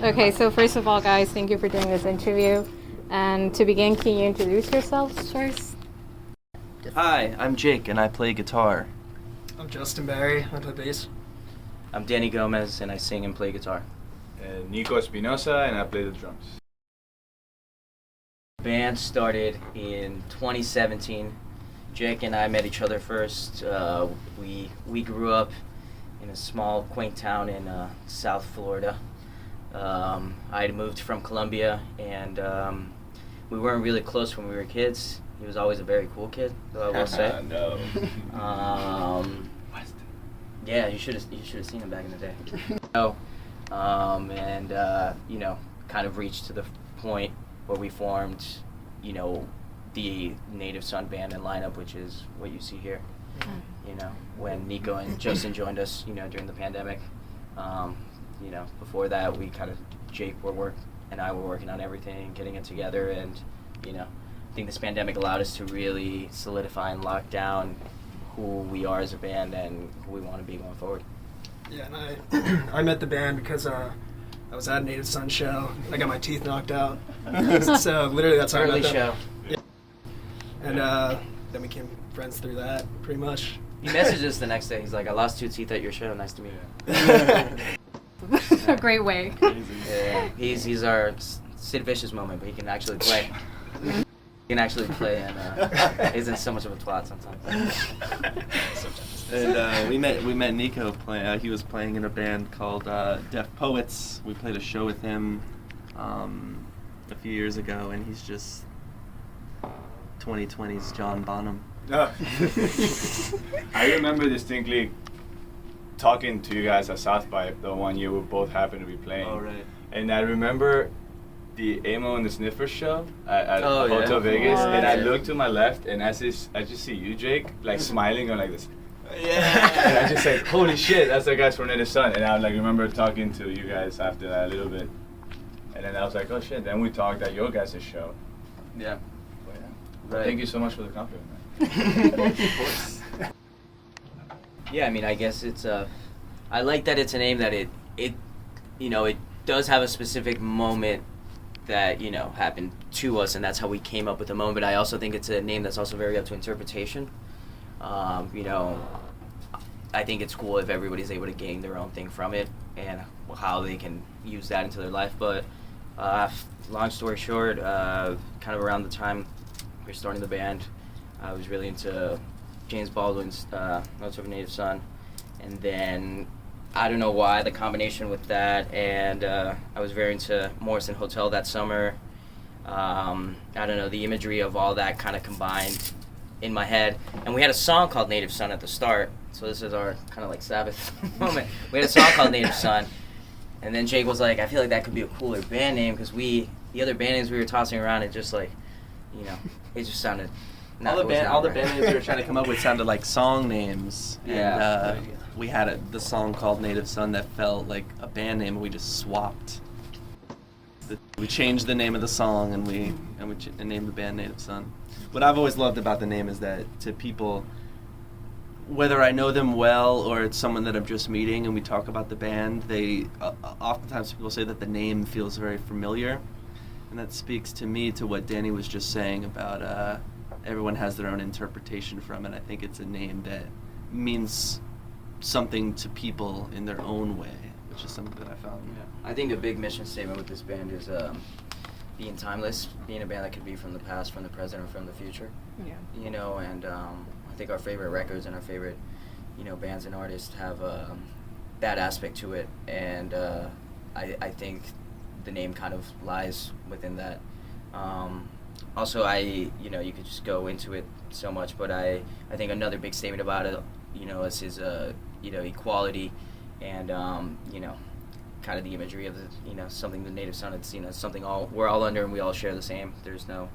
Okay, so first of all, guys, thank you for doing this interview. And to begin, can you introduce yourselves first? Hi, I'm Jake, and I play guitar. I'm Justin Barry. I play bass. I'm Danny Gomez, and I sing and play guitar. Nico Espinosa, and I play the drums. The band started in 2017. Jake and I met each other first. We grew up in a small, quaint town in South Florida. I had moved from Colombia, and we weren't really close when we were kids. He was always a very cool kid, though I will say. No. Yeah, you should have seen him back in the day. Kind of reached to the point where we formed, the Native Son band and lineup, which is what you see here. When Nico and Justin joined us, during the pandemic. Before that, Jake and I were working on everything, getting it together, and, I think this pandemic allowed us to really solidify and lock down who we are as a band and who we want to be going forward. Yeah, and I met the band because I was at a Native Son show. I got my teeth knocked out. So literally that's how I met them. show. Yeah. And then we became friends through that, pretty much. He messaged us the next day. He's like, "I lost 2 teeth at your show. Nice to meet you." A great way. Yeah, he's our Sid Vicious moment, but he can actually play. He can actually play and isn't so much of a twat sometimes. And we met Nico. He was playing in a band called Deaf Poets. We played a show with him a few years ago, and he's just 2020's John Bonham. I remember distinctly talking to you guys at South by the one year we both happened to be playing. Oh, right. And I remember the Amo and the Sniffers show at Oh, yeah. Hotel Vegas, Oh, and I yeah. look to my left, and I just see you, Jake, like smiling on like this. Yeah. And I just like, holy shit, that's the guys from Native Son. And I remember talking to you guys after that a little bit. And then I was like, oh shit, then we talked at your guys' show. Yeah. But yeah. Right. Thank you so much for the compliment, man. Of course. Yeah, I mean, I guess it's I like that it's a name that it does have a specific moment that happened to us, and that's how we came up with the moment. But I also think it's a name that's also very up to interpretation. I think it's cool if everybody's able to gain their own thing from it and how they can use that into their life. But long story short, kind of around the time we were starting the band, I was really into James Baldwin's Notes of a Native Son, and then I don't know why the combination with that, and I was very into Morrison Hotel that summer. I don't know, the imagery of all that kind of combined in my head, and we had a song called Native Son at the start, so this is our kind of like Sabbath moment. We had a song called Native Son, and then Jake was like, I feel like that could be a cooler band name, because the other band names we were tossing around, it just like, it just sounded All the band names we were trying to come up with sounded like song names. Yeah. And we had the song called Native Son that felt like a band name, and we just swapped. We changed the name of the song, and we named the band Native Son. What I've always loved about the name is that to people, whether I know them well or it's someone that I'm just meeting and we talk about the band, they oftentimes people say that the name feels very familiar, and that speaks to me to what Danny was just saying about everyone has their own interpretation from it. I think it's a name that means something to people in their own way, which is something that I found. I think a big mission statement with this band is being timeless, being a band that could be from the past, from the present, or from the future. Yeah. And I think our favorite records and our favorite, bands and artists have that aspect to it, and I think the name kind of lies within that. Also, you could just go into it so much, but I think another big statement about it, is his, equality, and kind of the imagery of something the Native Son had seen as something we're all under, and we all share the same. There's no,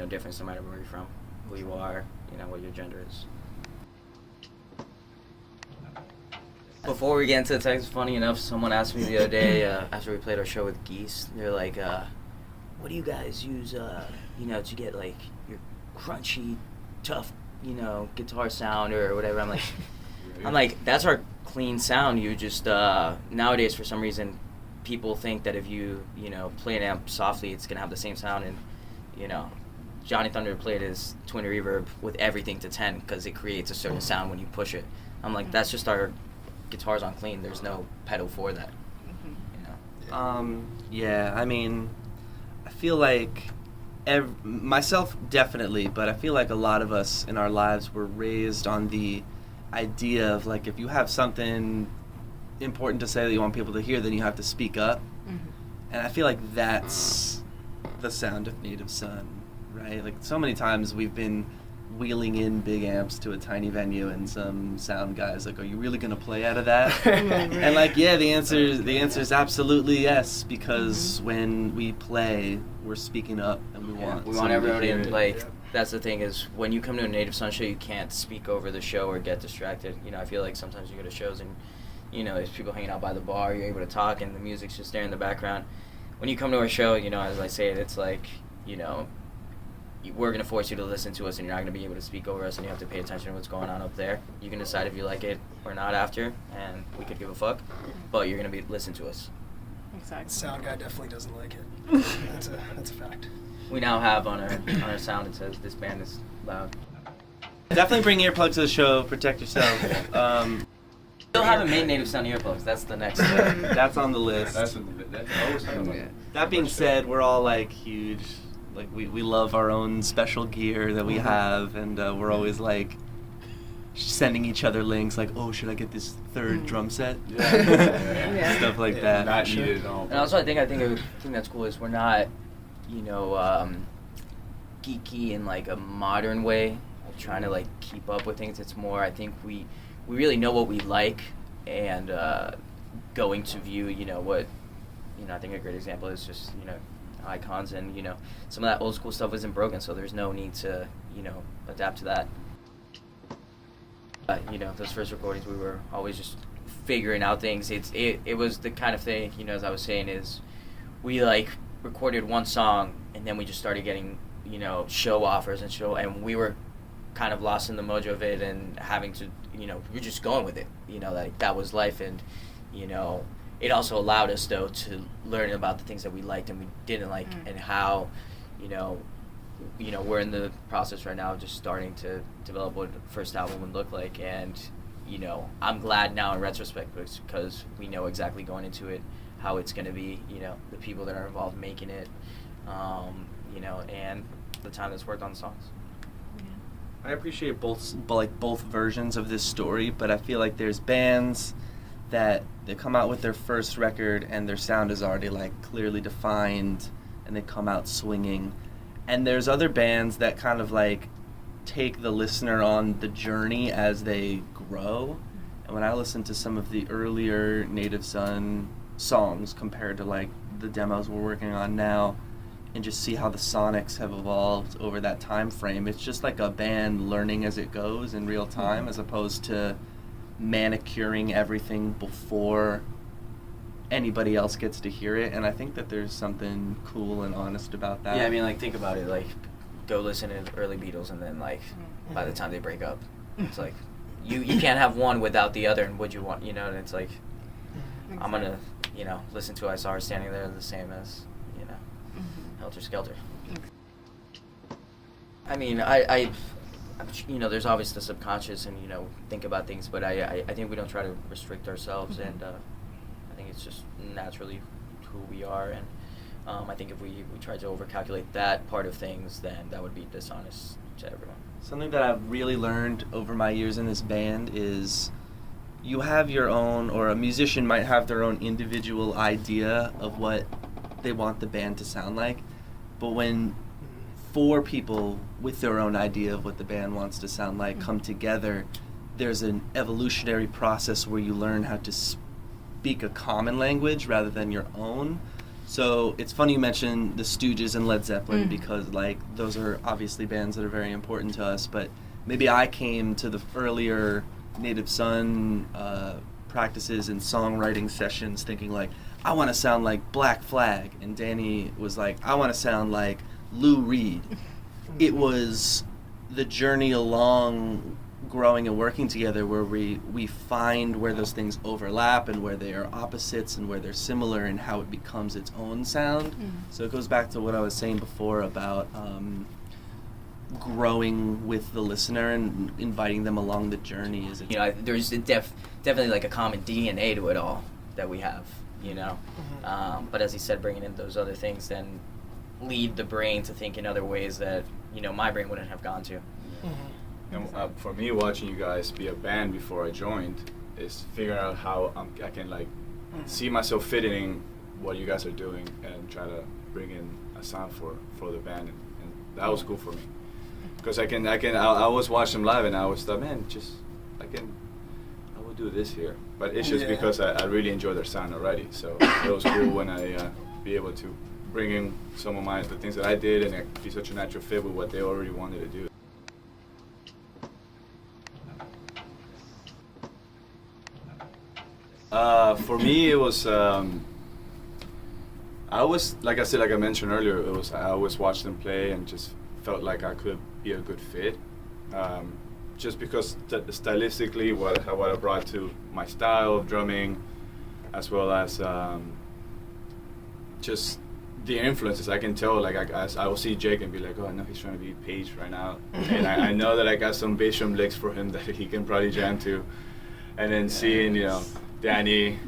difference no matter where you're from, who you are, what your gender is. Before we get into the text, funny enough, someone asked me the other day after we played our show with Geese, they're like, what do you guys use, to get like your crunchy, tough, guitar sound or whatever? I'm like, that's our clean sound. You just nowadays for some reason people think that if you play an amp softly, it's gonna have the same sound, and Johnny Thunder played his twin reverb with everything to 10 because it creates a certain sound when you push it. I'm like, that's just our guitars on clean. There's no pedal for that. Yeah, I mean, I feel like myself definitely, but I feel like a lot of us in our lives were raised on the idea of like, if you have something important to say that you want people to hear, then you have to speak up. And I feel like that's the sound of Native Son, right? Like, so many times we've been wheeling in big amps to a tiny venue, and some sound guy's like, "Are you really gonna play out of that?" And like, yeah, the answer is absolutely yes, because when we play, we're speaking up, and we want everybody to like. That's the thing, is when you come to a Native Son show, you can't speak over the show or get distracted. I feel like sometimes you go to shows and there's people hanging out by the bar, you're able to talk, and the music's just there in the background. When you come to our show, as I say it, it's like, we're going to force you to listen to us, and you're not going to be able to speak over us, and you have to pay attention to what's going on up there. You can decide if you like it or not after, and we could give a fuck, but you're going to be listen to us. Exactly. Sound guy definitely doesn't like it. That's a fact. We now have on our sound, it says this band is loud. Definitely bring earplugs to the show. Protect yourself. Still haven't made Native Son earplugs. That's the next. That's on the list. That's always something. That being said, we're all like huge. Like, we love our own special gear that we have, and we're always like sending each other links, like, oh, should I get this third drum set? Yeah. Stuff like that. Not needed at all. And also, I think a thing that's cool is we're not, geeky in like a modern way, like trying to like keep up with things. It's more, I think we really know what we like, and going to view, what, I think a great example is just, icons, and some of that old school stuff isn't broken, so there's no need to adapt to that. Those first recordings, we were always just figuring out things. It was the kind of thing, as I was saying, is we like recorded one song, and then we just started getting show offers, and we were kind of lost in the mojo of it, and having to we're just going with it, like that was life. And it also allowed us, though, to learn about the things that we liked and we didn't like, and how, we're in the process right now of just starting to develop what the first album would look like. And, I'm glad now in retrospect, because we know exactly going into it how it's going to be, the people that are involved making it, and the time that's worked on the songs. I appreciate both versions of this story, but I feel like there's bands that they come out with their first record and their sound is already like clearly defined, and they come out swinging. And there's other bands that kind of like take the listener on the journey as they grow. And when I listen to some of the earlier Native Son songs compared to like the demos we're working on now, and just see how the sonics have evolved over that time frame, it's just like a band learning as it goes in real time, as opposed to manicuring everything before anybody else gets to hear it. And I think that there's something cool and honest about that. Yeah, I mean, like, think about it. Like, go listen to early Beatles, and then, like, by the time they break up, it's like, you can't have one without the other, and what you want, and it's like, I'm going to, listen to I Saw Her Standing There the same as, Helter Skelter. I mean, I there's always the subconscious, and, think about things, but I think we don't try to restrict ourselves, and I think it's just naturally who we are, and I think if we tried to overcalculate that part of things, then that would be dishonest to everyone. Something that I've really learned over my years in this band is you have your own, or a musician might have their own individual idea of what they want the band to sound like, but when four people with their own idea of what the band wants to sound like come together, there's an evolutionary process where you learn how to speak a common language rather than your own. So it's funny you mentioned the Stooges and Led Zeppelin, because like those are obviously bands that are very important to us, but maybe I came to the earlier Native Son practices and songwriting sessions thinking like, I want to sound like Black Flag, and Danny was like, I want to sound like Lou Reed. It was the journey along growing and working together where we find where those things overlap and where they are opposites and where they're similar and how it becomes its own sound. So it goes back to what I was saying before about growing with the listener and inviting them along the journey. There's definitely like a common DNA to it all that we have, but as he said, bringing in those other things then lead the brain to think in other ways that my brain wouldn't have gone to. And for me, watching you guys be a band before I joined is figuring out how I can like see myself fitting in what you guys are doing and try to bring in a sound for the band, and that was cool for me because I always watch them live and I always thought, man, I will do this here, but it's just because I really enjoy their sound already. So it was cool when I be able to bring in some of the things that I did and it be such a natural fit with what they already wanted to do. For me, it was. I mentioned earlier, I always watched them play and just felt like I could be a good fit. Just because stylistically, what I brought to my style of drumming, as well as just the influences. I can tell, like I will see Jake and be like, oh, I know he's trying to be Page right now, and I know that I got some bass drum licks for him that he can probably jam to, and then seeing Danny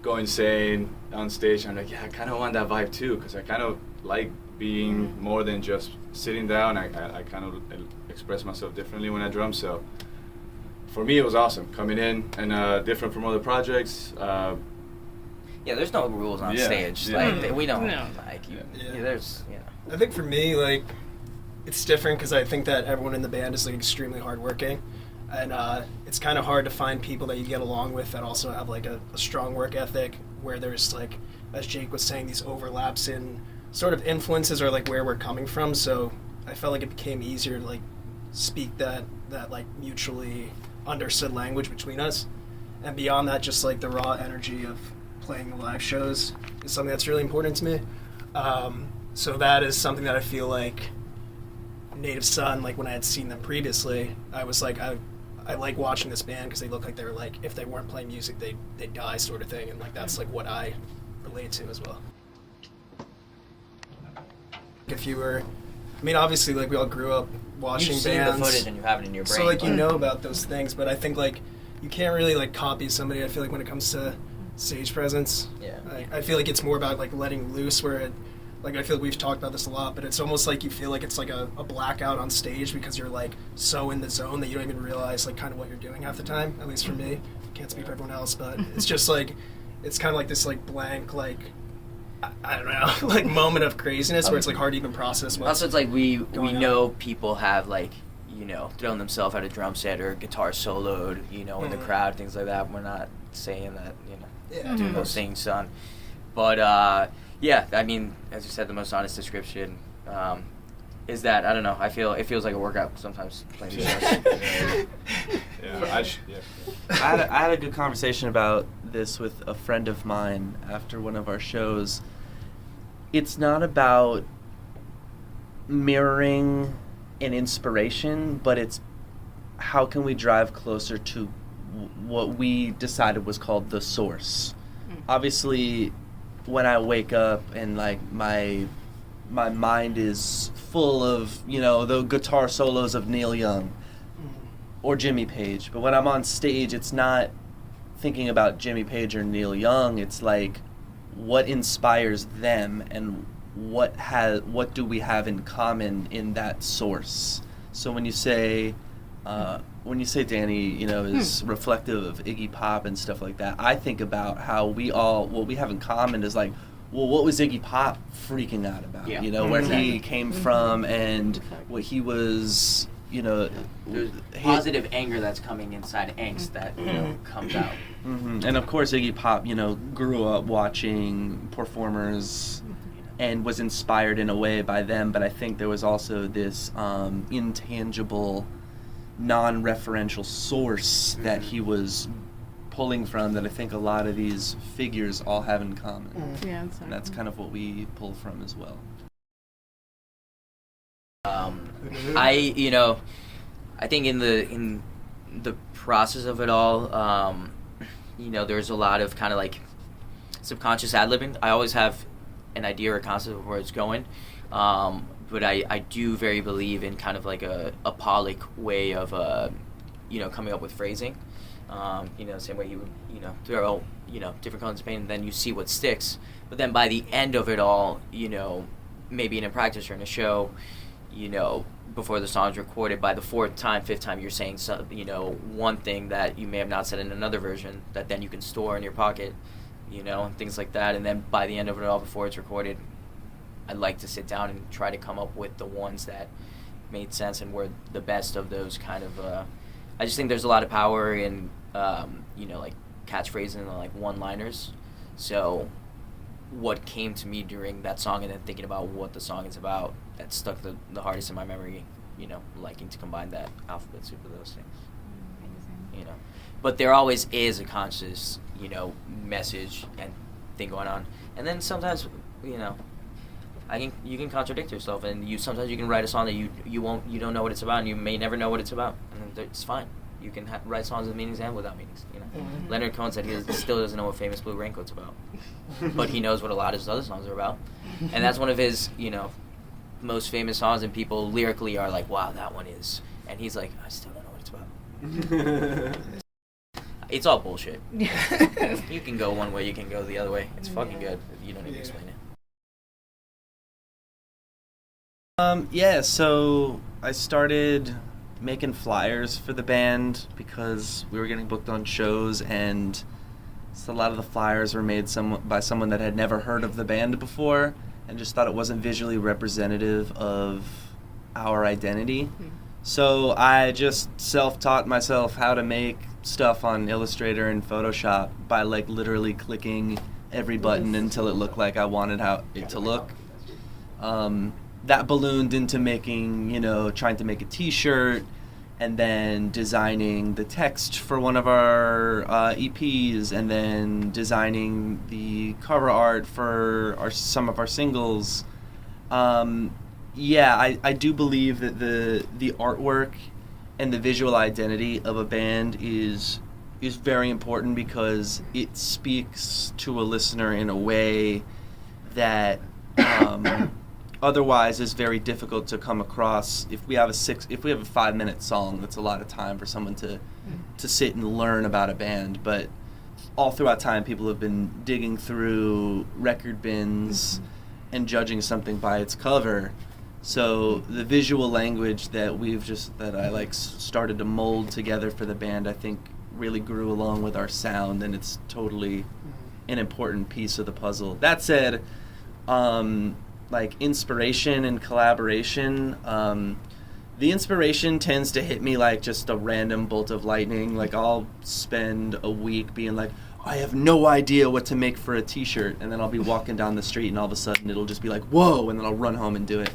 go insane on stage, I'm like, yeah, I kind of want that vibe too, because I kind of like being more than just sitting down. I kind of express myself differently when I drum, so for me it was awesome coming in and different from other projects. There's no rules on stage. Like we don't like you. There's I think for me, like, it's different because I think that everyone in the band is like extremely hardworking. And it's kind of hard to find people that you get along with that also have like a strong work ethic, where there's like, as Jake was saying, these overlaps in sort of influences or like where we're coming from. So I felt like it became easier to like speak that like mutually understood language between us. And beyond that, just like the raw energy of playing the live shows is something that's really important to me. So that is something that I feel like Native Son, like when I had seen them previously, I was like, I like watching this band because they look like they were like, if they weren't playing music, they'd die sort of thing. And like that's like what I relate to as well. If you were, I mean, obviously like we all grew up watching You've seen bands. the footage and you have it in your brain. So like you know about those things, but I think like you can't really like copy somebody. I feel like when it comes to stage presence, I feel like it's more about like letting loose, where it, like I feel like we've talked about this a lot, but it's almost like you feel like it's like a blackout on stage because you're like so in the zone that you don't even realize like kind of what you're doing half the time, at least for me. Can't speak for everyone else, but it's just like, it's kind of like this like blank, like, I don't know, like moment of craziness where it's like hard to even process what's Also, it's like we know on. People have like, thrown themselves at a drum set or guitar soloed, in the crowd, things like that. We're not saying that, do those things, son. But, I mean, as you said, the most honest description is that, I don't know, I feel it feels like a workout sometimes playing these shows. I had a good conversation about this with a friend of mine after one of our shows. It's not about mirroring an inspiration, but it's how can we drive closer to what we decided was called the source. Obviously, when I wake up and like my mind is full of the guitar solos of Neil Young or Jimmy Page, but when I'm on stage, it's not thinking about Jimmy Page or Neil Young. It's like what inspires them and what do we have in common in that source. So when you say Danny, is reflective of Iggy Pop and stuff like that, I think about how what we have in common is like, well, what was Iggy Pop freaking out about? Where he came from and what he was, There's positive anger that's coming inside, angst that comes out. And of course, Iggy Pop, grew up watching performers and was inspired in a way by them, but I think there was also this intangible, non-referential source that he was pulling from that I think a lot of these figures all have in common. Yeah, exactly. And that's kind of what we pull from as well. I think in the process of it all, you know, there's a lot of kind of like subconscious ad-libbing. I always have an idea or a concept of where it's going, but I do very believe in kind of like a Pollock way of, you know, coming up with phrasing. You know, same way you would, you know, throw, you know, different colors of paint, and then you see what sticks. But then by the end of it all, you know, maybe in a practice or in a show, you know, before the song's recorded, by the fourth time, fifth time, you're saying, you know, one thing that you may have not said in another version that then you can store in your pocket, you know, and things like that. And then by the end of it all, before it's recorded, I'd like to sit down and try to come up with the ones that made sense and were the best of those kind of, I just think there's a lot of power in, you know, like catchphrases and like one-liners. So what came to me during that song and then thinking about what the song is about, that stuck the hardest in my memory, you know, liking to combine that alphabet soup of those things. Amazing. You know, but there always is a conscious, you know, message and thing going on. And then sometimes, you know, you can contradict yourself, and sometimes you can write a song that you don't know what it's about, and you may never know what it's about, and it's fine. You can write songs with meanings and without meanings. You know, Mm-hmm. Leonard Cohen said he still doesn't know what Famous Blue Raincoat's about, but he knows what a lot of his other songs are about, and that's one of his, you know, most famous songs. And people lyrically are like, "Wow, that one is," and he's like, "I still don't know what it's about." It's all bullshit. You can go one way, you can go the other way. It's fucking good. You don't need to explain it. Yeah, so I started making flyers for the band because we were getting booked on shows, and so a lot of the flyers were made by someone that had never heard of the band before and just thought it wasn't visually representative of our identity. So I just self-taught myself how to make stuff on Illustrator and Photoshop by like literally clicking every button until it looked like I wanted it to look. That ballooned into making, you know, trying to make a t-shirt, and then designing the text for one of our EPs, and then designing the cover art for some of our singles. Yeah, I do believe that the artwork and the visual identity of a band is very important because it speaks to a listener in a way that otherwise is very difficult to come across. If we have a 5-minute song, that's a lot of time for someone to sit and learn about a band. But all throughout time, people have been digging through record bins and judging something by its cover. So the visual language that I like started to mold together for the band, I think really grew along with our sound, and it's totally an important piece of the puzzle. That said, like inspiration and collaboration, the inspiration tends to hit me like just a random bolt of lightning. Like I'll spend a week being like, I have no idea what to make for a t-shirt, and then I'll be walking down the street and all of a sudden it'll just be like, whoa, and then I'll run home and do it.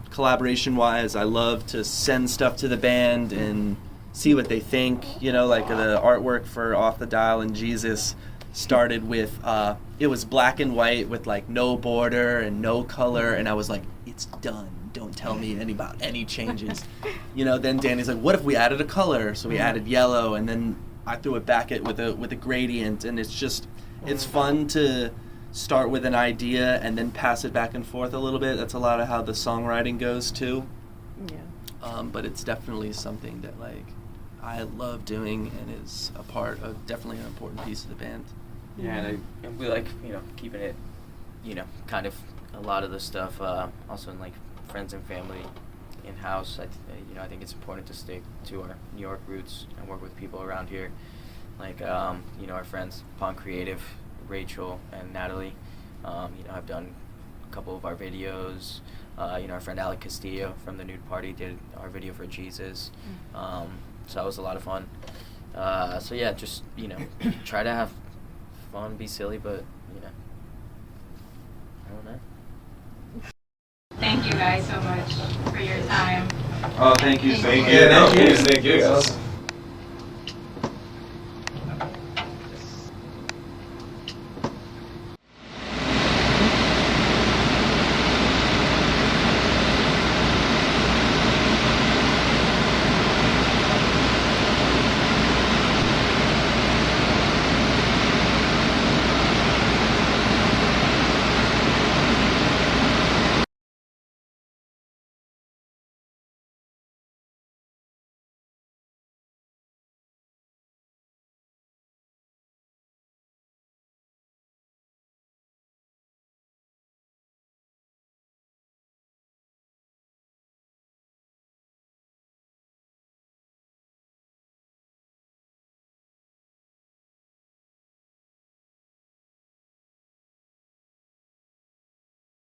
Collaboration wise, I love to send stuff to the band and see what they think. You know, like the artwork for Off the Dial and Jesus started with it was black and white with like no border and no color, and I was like, it's done, don't tell me about any changes. You know, then Danny's like, what if we added a color? So we added yellow, and then I threw it back with a gradient, and it's fun to start with an idea and then pass it back and forth a little bit. That's a lot of how the songwriting goes too. Yeah. But it's definitely something that like I love doing and is a part of, definitely an important piece of the band. Yeah, and we like, you know, keeping it, you know, kind of a lot of the stuff also in like friends and family in-house. I think it's important to stick to our New York roots and work with people around here, like you know, our friends Pond Creative, Rachel and Natalie. You know, I've done a couple of our videos. You know, our friend Alec Castillo from the Nude Party did our video for Jesus. So that was a lot of fun. So yeah, just, you know, try to have fun, be silly, but, you know, I don't know. Thank you guys so much for your time. Oh, thank you so much. Thank Yeah, thank you guys.